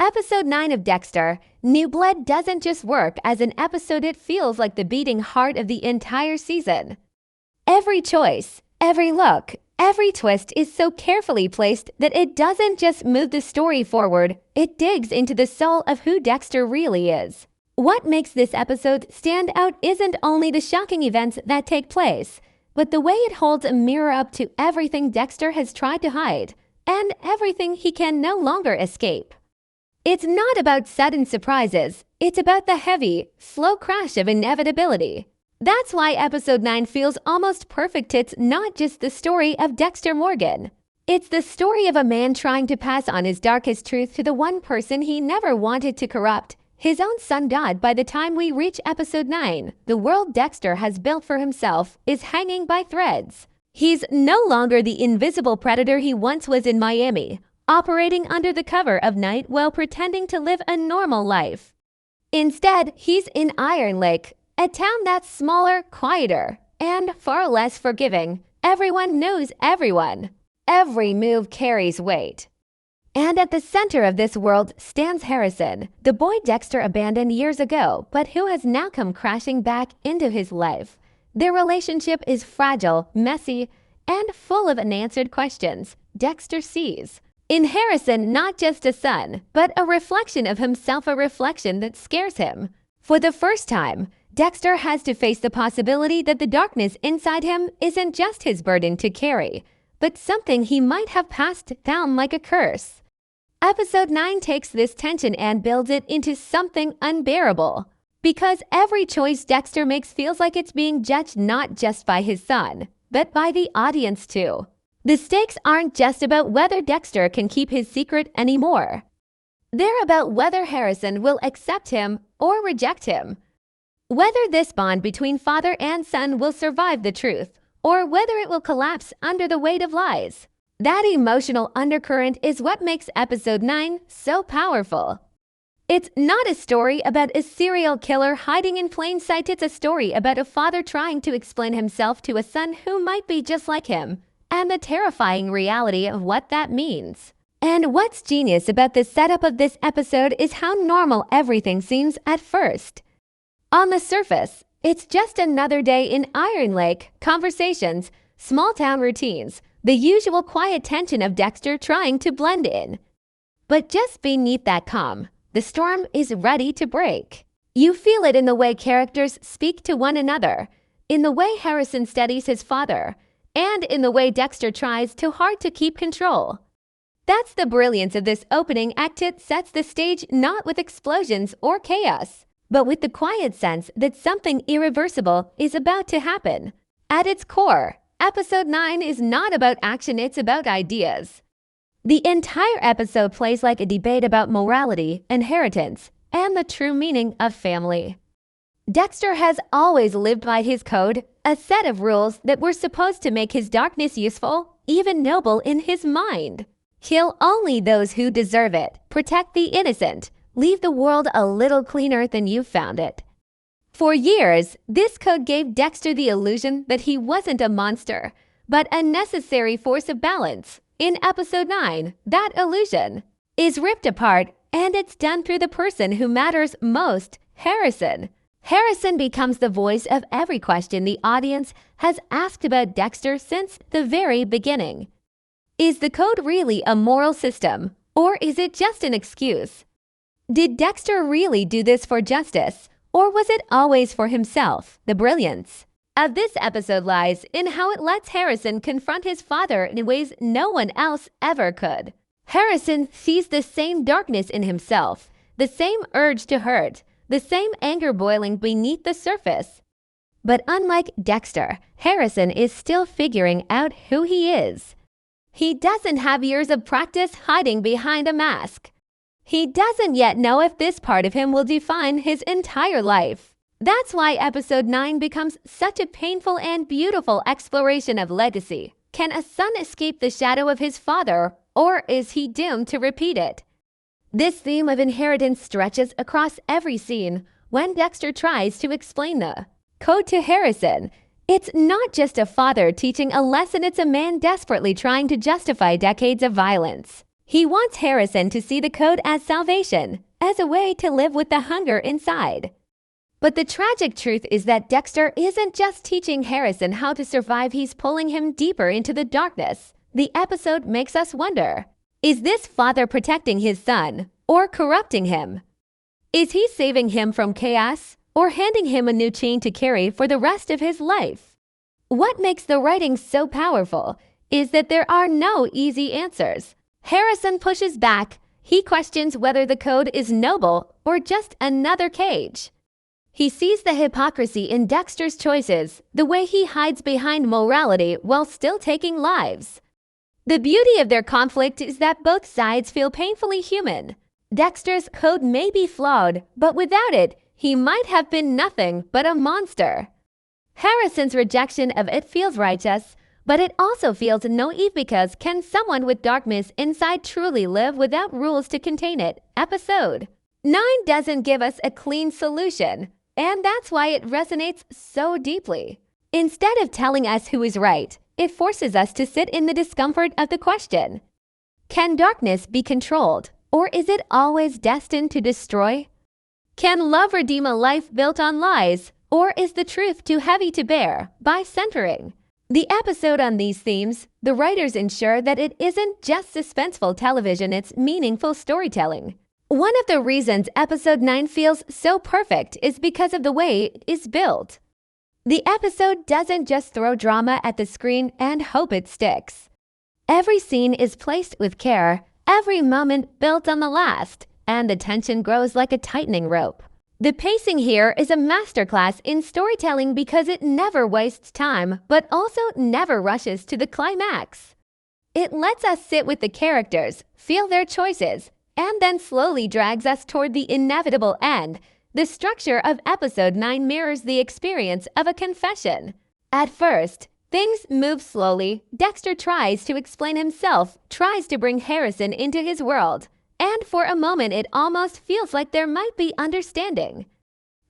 Episode 9 of Dexter, New Blood doesn't just work as an episode, it feels like the beating heart of the entire season. Every choice, every look, every twist is so carefully placed that it doesn't just move the story forward, it digs into the soul of who Dexter really is. What makes this episode stand out isn't only the shocking events that take place, but the way it holds a mirror up to everything Dexter has tried to hide, and everything he can no longer escape. It's not about sudden surprises, it's about the heavy, slow crash of inevitability. That's why episode 9 feels almost perfect. It's not just the story of Dexter Morgan. It's the story of a man trying to pass on his darkest truth to the one person he never wanted to corrupt, his own son. By the time we reach episode 9, the world Dexter has built for himself is hanging by threads. He's no longer the invisible predator he once was in Miami, operating under the cover of night while pretending to live a normal life. Instead, he's in Iron Lake, a town that's smaller, quieter, and far less forgiving. Everyone knows everyone. Every move carries weight. And at the center of this world stands Harrison, the boy Dexter abandoned years ago, but who has now come crashing back into his life. Their relationship is fragile, messy, and full of unanswered questions. Dexter sees in Harrison not just a son, but a reflection of himself, a reflection that scares him. For the first time, Dexter has to face the possibility that the darkness inside him isn't just his burden to carry, but something he might have passed down like a curse. Episode 9 takes this tension and builds it into something unbearable. Because every choice Dexter makes feels like it's being judged not just by his son, but by the audience too. The stakes aren't just about whether Dexter can keep his secret anymore. They're about whether Harrison will accept him or reject him. Whether this bond between father and son will survive the truth, or whether it will collapse under the weight of lies. That emotional undercurrent is what makes episode 9 so powerful. It's not a story about a serial killer hiding in plain sight. It's a story about a father trying to explain himself to a son who might be just like him, and the terrifying reality of what that means. And what's genius about the setup of this episode is how normal everything seems at first. On the surface, it's just another day in Iron Lake, conversations, small-town routines, the usual quiet tension of Dexter trying to blend in. But just beneath that calm, the storm is ready to break. You feel it in the way characters speak to one another, in the way Harrison studies his father, and in the way Dexter tries too hard to keep control. That's the brilliance of this opening act. It sets the stage not with explosions or chaos, but with the quiet sense that something irreversible is about to happen. At its core, episode 9 is not about action, it's about ideas. The entire episode plays like a debate about morality, inheritance, and the true meaning of family. Dexter has always lived by his code, a set of rules that were supposed to make his darkness useful, even noble in his mind. Kill only those who deserve it, protect the innocent, leave the world a little cleaner than you found it. For years, this code gave Dexter the illusion that he wasn't a monster, but a necessary force of balance. In episode 9, that illusion is ripped apart, and it's done through the person who matters most, Harrison. Harrison becomes the voice of every question the audience has asked about Dexter since the very beginning. Is the code really a moral system, or is it just an excuse? Did Dexter really do this for justice, or was it always for himself? The brilliance of this episode lies in how it lets Harrison confront his father in ways no one else ever could. Harrison sees the same darkness in himself, the same urge to hurt, the same anger boiling beneath the surface. But unlike Dexter, Harrison is still figuring out who he is. He doesn't have years of practice hiding behind a mask. He doesn't yet know if this part of him will define his entire life. That's why episode 9 becomes such a painful and beautiful exploration of legacy. Can a son escape the shadow of his father, or is he doomed to repeat it? This theme of inheritance stretches across every scene when Dexter tries to explain the code to Harrison. It's not just a father teaching a lesson, it's a man desperately trying to justify decades of violence. He wants Harrison to see the code as salvation, as a way to live with the hunger inside. But the tragic truth is that Dexter isn't just teaching Harrison how to survive, he's pulling him deeper into the darkness. The episode makes us wonder, is this father protecting his son or corrupting him? Is he saving him from chaos or handing him a new chain to carry for the rest of his life? What makes the writing so powerful is that there are no easy answers. Harrison pushes back. He questions whether the code is noble or just another cage. He sees the hypocrisy in Dexter's choices, the way he hides behind morality while still taking lives. The beauty of their conflict is that both sides feel painfully human. Dexter's code may be flawed, but without it, he might have been nothing but a monster. Harrison's rejection of it feels righteous, but it also feels naive because can someone with darkness inside truly live without rules to contain it? Episode 9 doesn't give us a clean solution, and that's why it resonates so deeply. Instead of telling us who is right, it forces us to sit in the discomfort of the question. Can darkness be controlled, or is it always destined to destroy? Can love redeem a life built on lies, or is the truth too heavy to bear? By centering the episode on these themes, the writers ensure that it isn't just suspenseful television, it's meaningful storytelling. One of the reasons episode 9 feels so perfect is because of the way it is built. The episode doesn't just throw drama at the screen and hope it sticks. Every scene is placed with care, every moment built on the last, and the tension grows like a tightening rope. The pacing here is a masterclass in storytelling because it never wastes time, but also never rushes to the climax. It lets us sit with the characters, feel their choices, and then slowly drags us toward the inevitable end. The structure of episode 9 mirrors the experience of a confession. At first, things move slowly. Dexter tries to explain himself, tries to bring Harrison into his world, and for a moment it almost feels like there might be understanding.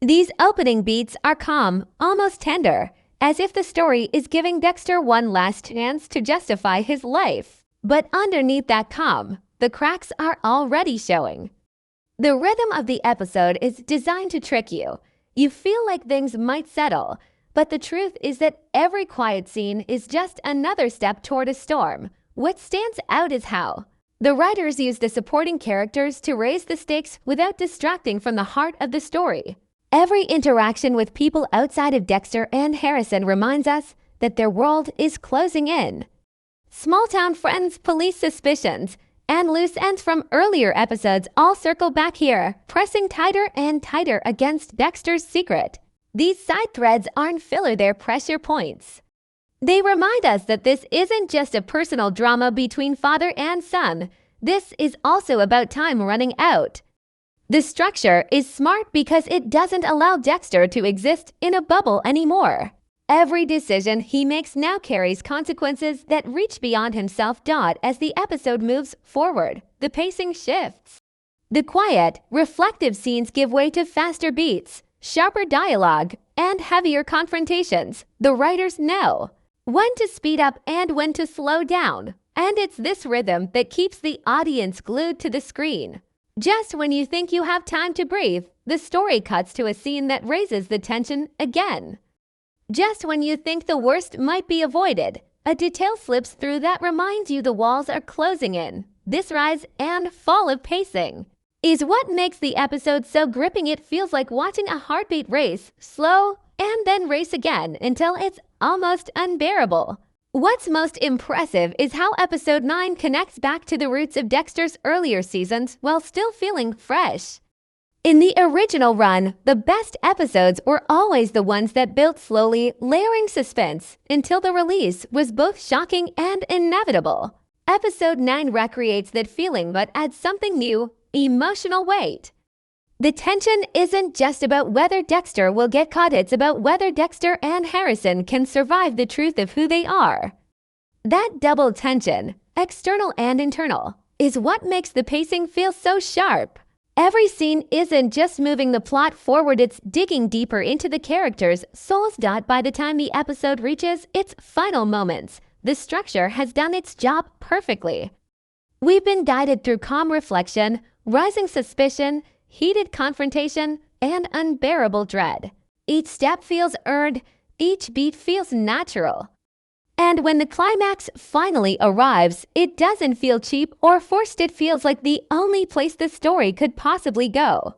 These opening beats are calm, almost tender, as if the story is giving Dexter one last chance to justify his life. But underneath that calm, the cracks are already showing. The rhythm of the episode is designed to trick you. You feel like things might settle, but the truth is that every quiet scene is just another step toward a storm. What stands out is how the writers use the supporting characters to raise the stakes without distracting from the heart of the story. Every interaction with people outside of Dexter and Harrison reminds us that their world is closing in. Small-town friends, police suspicions, and loose ends from earlier episodes all circle back here, pressing tighter and tighter against Dexter's secret. These side threads aren't filler, they're pressure points. They remind us that this isn't just a personal drama between father and son. This is also about time running out. The structure is smart because it doesn't allow Dexter to exist in a bubble anymore. Every decision he makes now carries consequences that reach beyond himself. As the episode moves forward, the pacing shifts. The quiet, reflective scenes give way to faster beats, sharper dialogue, and heavier confrontations. The writers know when to speed up and when to slow down, and it's this rhythm that keeps the audience glued to the screen. Just when you think you have time to breathe, the story cuts to a scene that raises the tension again. Just when you think the worst might be avoided, a detail slips through that reminds you the walls are closing in. This rise and fall of pacing is what makes the episode so gripping. It feels like watching a heartbeat race, slow and then race again until it's almost unbearable. What's most impressive is how episode 9 connects back to the roots of Dexter's earlier seasons while still feeling fresh. In the original run, the best episodes were always the ones that built slowly, layering suspense until the release was both shocking and inevitable. Episode 9 recreates that feeling but adds something new, emotional weight. The tension isn't just about whether Dexter will get caught, it's about whether Dexter and Harrison can survive the truth of who they are. That double tension, external and internal, is what makes the pacing feel so sharp. Every scene isn't just moving the plot forward, it's digging deeper into the characters' souls. By the time the episode reaches its final moments, the structure has done its job perfectly. We've been guided through calm reflection, rising suspicion, heated confrontation, and unbearable dread. Each step feels earned, each beat feels natural. And when the climax finally arrives, it doesn't feel cheap or forced. It feels like the only place the story could possibly go.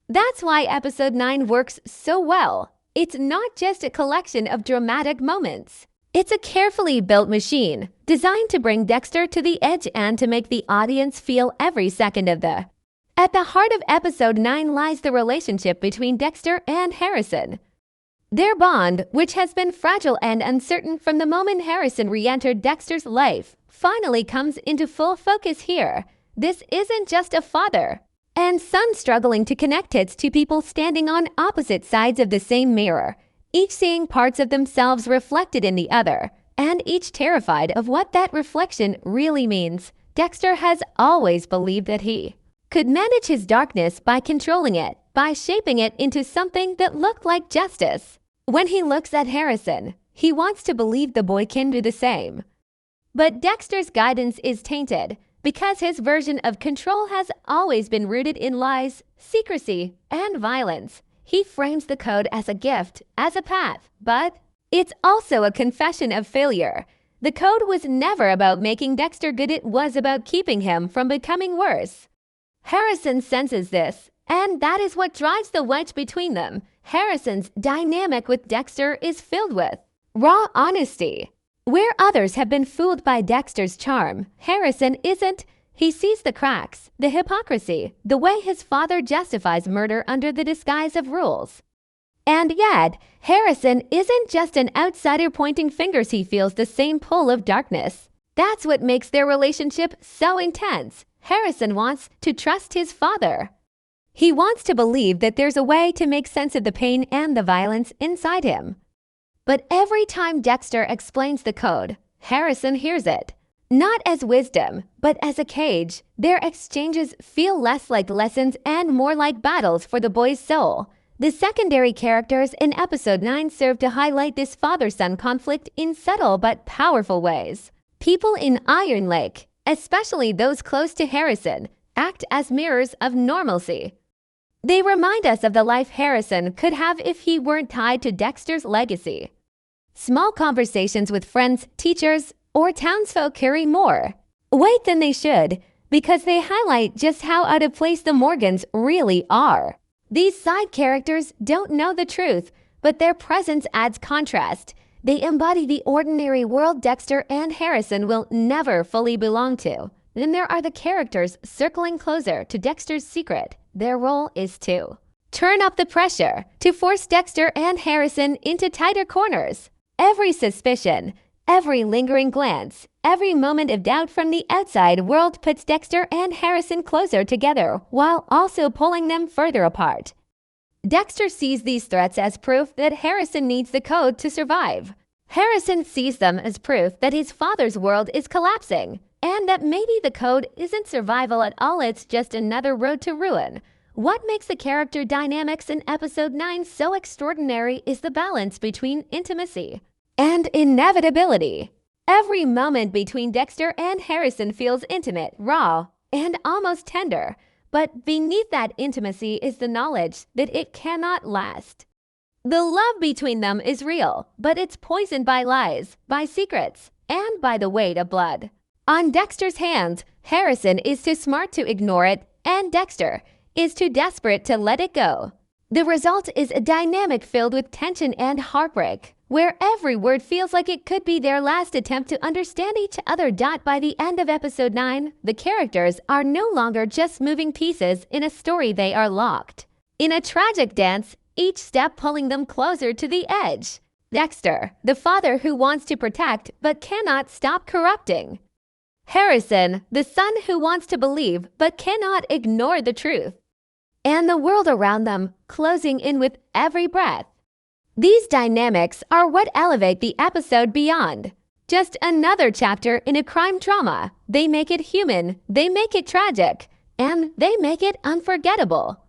That's why episode 9 works so well. It's not just a collection of dramatic moments. It's a carefully built machine, designed to bring Dexter to the edge and to make the audience feel every second of the. At the heart of episode 9 lies the relationship between Dexter and Harrison. Their bond, which has been fragile and uncertain from the moment Harrison re-entered Dexter's life, finally comes into full focus here. This isn't just a father and son struggling to connect. It's two people standing on opposite sides of the same mirror, each seeing parts of themselves reflected in the other, and each terrified of what that reflection really means. Dexter has always believed that he could manage his darkness by controlling it, by shaping it into something that looked like justice. When he looks at Harrison, he wants to believe the boy can do the same. But Dexter's guidance is tainted because his version of control has always been rooted in lies, secrecy, and violence. He frames the code as a gift, as a path, but it's also a confession of failure. The code was never about making Dexter good, it was about keeping him from becoming worse. Harrison senses this, and that is what drives the wedge between them. Harrison's dynamic with Dexter is filled with raw honesty. Where others have been fooled by Dexter's charm, Harrison isn't. He sees the cracks, the hypocrisy, the way his father justifies murder under the disguise of rules. And yet, Harrison isn't just an outsider pointing fingers. He feels the same pull of darkness. That's what makes their relationship so intense. Harrison wants to trust his father. He wants to believe that there's a way to make sense of the pain and the violence inside him. But every time Dexter explains the code, Harrison hears it. Not as wisdom, but as a cage. Their exchanges feel less like lessons and more like battles for the boy's soul. The secondary characters in episode 9 serve to highlight this father-son conflict in subtle but powerful ways. People in Iron Lake, especially those close to Harrison, act as mirrors of normalcy. They remind us of the life Harrison could have if he weren't tied to Dexter's legacy. Small conversations with friends, teachers, or townsfolk carry more weight than they should because they highlight just how out of place the Morgans really are. These side characters don't know the truth, but their presence adds contrast. They embody the ordinary world Dexter and Harrison will never fully belong to. Then there are the characters circling closer to Dexter's secret. Their role is to turn up the pressure, to force Dexter and Harrison into tighter corners. Every suspicion, every lingering glance, every moment of doubt from the outside world puts Dexter and Harrison closer together while also pulling them further apart. Dexter sees these threats as proof that Harrison needs the code to survive. Harrison sees them as proof that his father's world is collapsing, and that maybe the code isn't survival at all, it's just another road to ruin. What makes the character dynamics in episode 9 so extraordinary is the balance between intimacy and inevitability. Every moment between Dexter and Harrison feels intimate, raw, and almost tender, but beneath that intimacy is the knowledge that it cannot last. The love between them is real, but it's poisoned by lies, by secrets, and by the weight of blood. On Dexter's hands, Harrison is too smart to ignore it, and Dexter is too desperate to let it go. The result is a dynamic filled with tension and heartbreak, where every word feels like it could be their last attempt to understand each other. By the end of episode 9, the characters are no longer just moving pieces in a story, they are locked in a tragic dance, each step pulling them closer to the edge. Dexter, the father who wants to protect but cannot stop corrupting. Harrison, the son who wants to believe but cannot ignore the truth. And the world around them closing in with every breath. These dynamics are what elevate the episode beyond just another chapter in a crime drama. They make it human, they make it tragic, and they make it unforgettable.